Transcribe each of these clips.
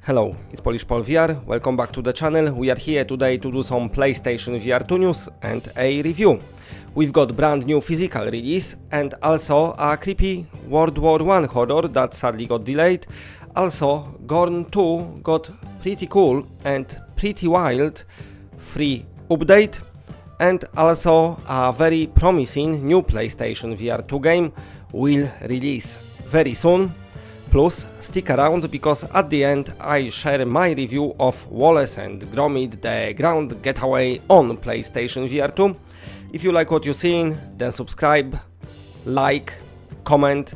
Hello, it's Polish Pol VR, welcome back to the channel. We are here today to do some PlayStation VR2 news and a review. We've got brand new physical release and also a creepy World War I horror that sadly got delayed. Also, Gorn 2 got pretty cool and pretty wild free update. And also a very promising new PlayStation VR2 game will release very soon. Plus, stick around because at the end I share my review of Wallace and Gromit, the Grand Getaway on PlayStation VR2. If you like what you're seeing, then subscribe, like, comment.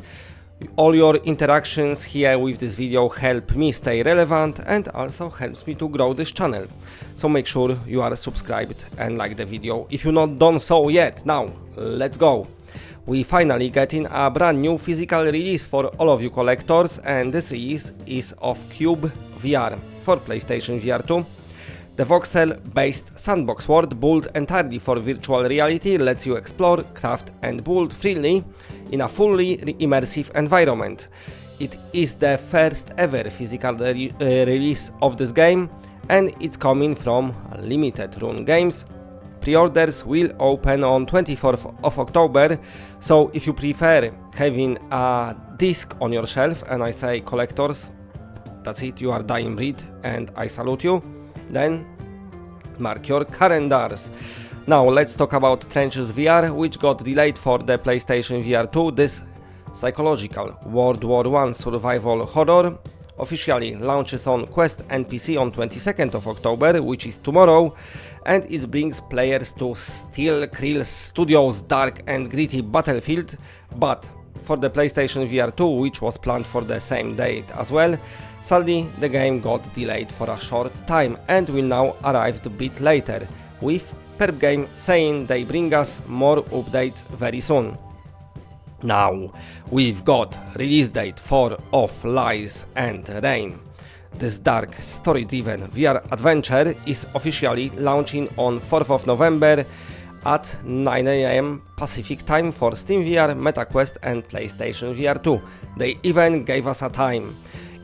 All your interactions here with this video help me stay relevant and also helps me to grow this channel. So make sure you are subscribed and like the video if you've not done so yet. Now, let's go! We finally getting a brand new physical release for all of you collectors, and this release is of Cyube VR for PlayStation VR2. The voxel-based sandbox world built entirely for virtual reality lets you explore, craft and build freely in a fully immersive environment. It is the first ever physical release of this game, and it's coming from Limited Run Games. Pre-orders will open on 24th of October, so if you prefer having a disc on your shelf, and I say collectors, that's it, you are dying breed and I salute you, then mark your calendars. Now let's talk about Trenches VR, which got delayed for the PlayStation VR2. This psychological World War I survival horror officially launches on Quest and PC on 22nd of October, which is tomorrow, and it brings players to Steel Krill Studios' dark and gritty battlefield. But for the PlayStation VR2, which was planned for the same date as well, sadly the game got delayed for a short time and will now arrive a bit later, with Perp Game saying they bring us more updates very soon. Now, we've got release date for Of Lies and Rain. This dark, story-driven VR adventure is officially launching on 4th of November at 9 AM Pacific time for Steam VR, MetaQuest and PlayStation VR2. They even gave us a time.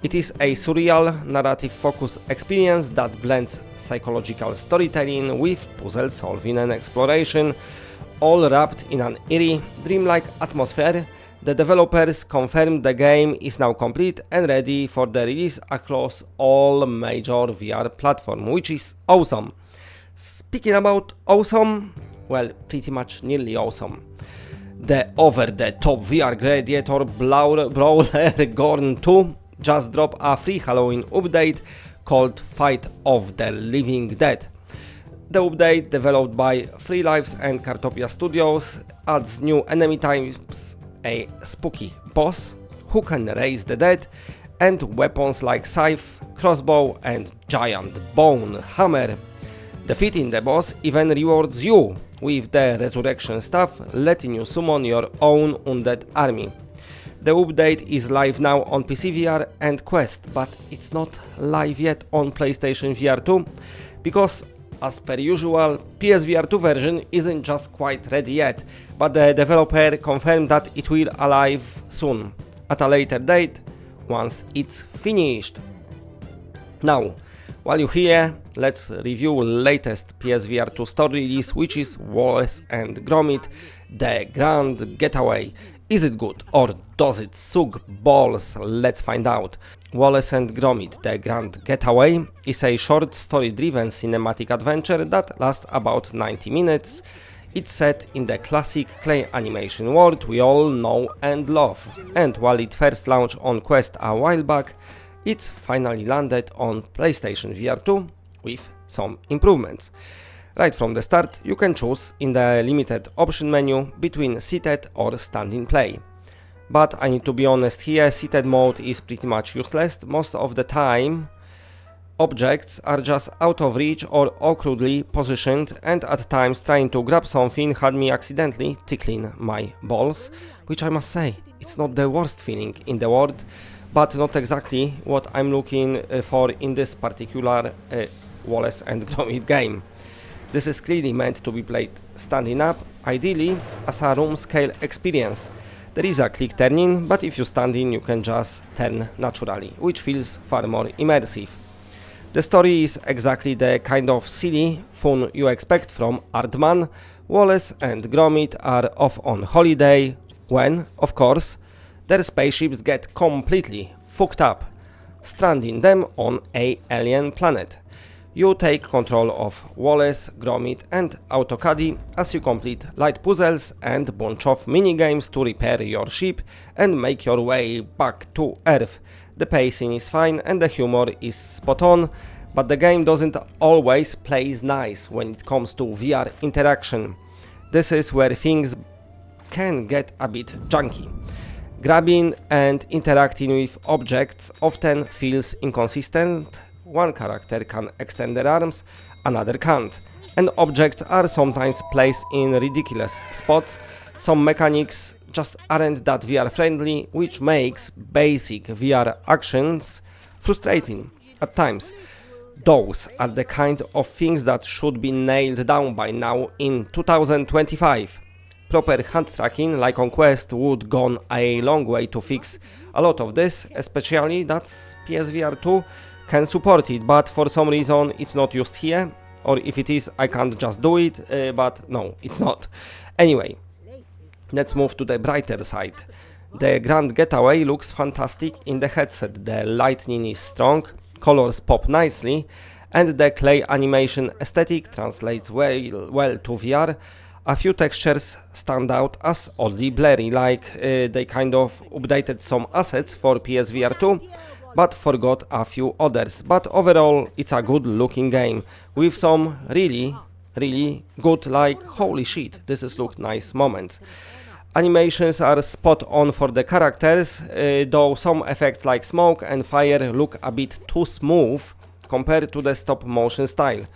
It is a surreal, narrative-focused experience that blends psychological storytelling with puzzle solving and exploration, all wrapped in an eerie, dreamlike atmosphere. The developers confirmed the game is now complete and ready for the release across all major VR platforms, which is awesome. Speaking about awesome, well, pretty much nearly awesome. The over-the-top VR gladiator brawler Gorn 2 just dropped a free Halloween update called Fight of the Living Dead. The update, developed by Free Lives and Cartopia Studios, adds new enemy types, a spooky boss who can raise the dead, and weapons like scythe, crossbow and giant bone hammer. Defeating the boss even rewards you with the resurrection staff, letting you summon your own undead army. The update is live now on PC VR and Quest, but it's not live yet on PlayStation VR2 because, as per usual, PSVR2 version isn't just quite ready yet, but the developer confirmed that it will arrive soon, at a later date, once it's finished. Now, while you're here, let's review latest PSVR2 story release, which is Wallace and Gromit, the Grand Getaway. Is it good or does it suck balls? Let's find out. Wallace and Gromit, the Grand Getaway is a short story-driven cinematic adventure that lasts about 90 minutes. It's set in the classic clay animation world we all know and love, and while it first launched on Quest a while back, it's finally landed on PlayStation VR2 with some improvements. Right from the start, you can choose in the limited option menu between seated or standing play. But I need to be honest here, seated mode is pretty much useless. Most of the time, objects are just out of reach or awkwardly positioned, and at times trying to grab something had me accidentally tickling my balls, which I must say, it's not the worst feeling in the world, but not exactly what I'm looking for in this particular Wallace and Gromit game. This is clearly meant to be played standing up, ideally as a room scale experience. There is a click turning, but if you stand in, you can just turn naturally, which feels far more immersive. The story is exactly the kind of silly fun you expect from Aardman. Wallace and Gromit are off on holiday when, of course, their spaceships get completely fucked up, stranding them on an alien planet. You take control of Wallace, Gromit and Autocaddy as you complete light puzzles and bunch of minigames to repair your ship and make your way back to Earth. The pacing is fine and the humor is spot on, but the game doesn't always play nice when it comes to VR interaction. This is where things can get a bit junky. Grabbing and interacting with objects often feels inconsistent. One character can extend their arms, another can't, and objects are sometimes placed in ridiculous spots. Some mechanics just aren't that VR friendly, which makes basic VR actions frustrating at times. Those are the kind of things that should be nailed down by now in 2025. Proper hand tracking like on Quest would gone a long way to fix a lot of this, especially that PSVR2 can support it, but for some reason it's not used here, or if it is I can't just do it, but no, it's not. Anyway, let's move to the brighter side. The Grand Getaway looks fantastic in the headset, the lighting is strong, colors pop nicely, and the clay animation aesthetic translates well to VR. A few textures stand out as oddly blurry, like they kind of updated some assets for PSVR2, but forgot a few others. But overall, it's a good looking game, with some really good, like holy shit, this is look nice moments. Animations are spot on for the characters, though some effects like smoke and fire look a bit too smooth compared to the stop motion style,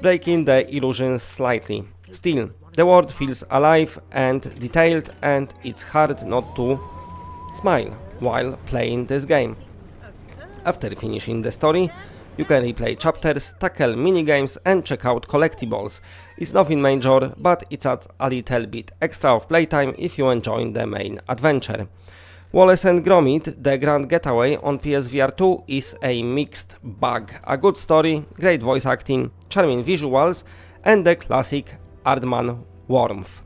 breaking the illusion slightly. Still, the world feels alive and detailed, and it's hard not to smile while playing this game. After finishing the story, you can replay chapters, tackle minigames and check out collectibles. It's nothing major, but it adds a little bit extra of playtime if you enjoy the main adventure. Wallace and Gromit, the Grand Getaway on PSVR2 is a mixed bag. A good story, great voice acting, charming visuals and the classic Aardman warmth.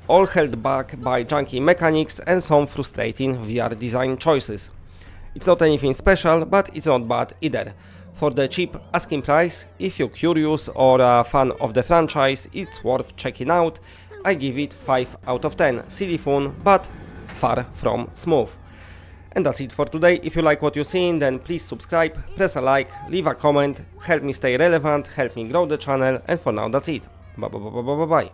All held back by junky mechanics and some frustrating VR design choices. It's not anything special, but it's not bad either. For the cheap asking price, if you're curious or a fan of the franchise, it's worth checking out. I give it 5 out of 10. Silly fun, but far from smooth. And that's it for today. If you like what you're seeing, then please subscribe, press a like, leave a comment, help me stay relevant, help me grow the channel, and for now that's it. Bye bye bye bye bye bye.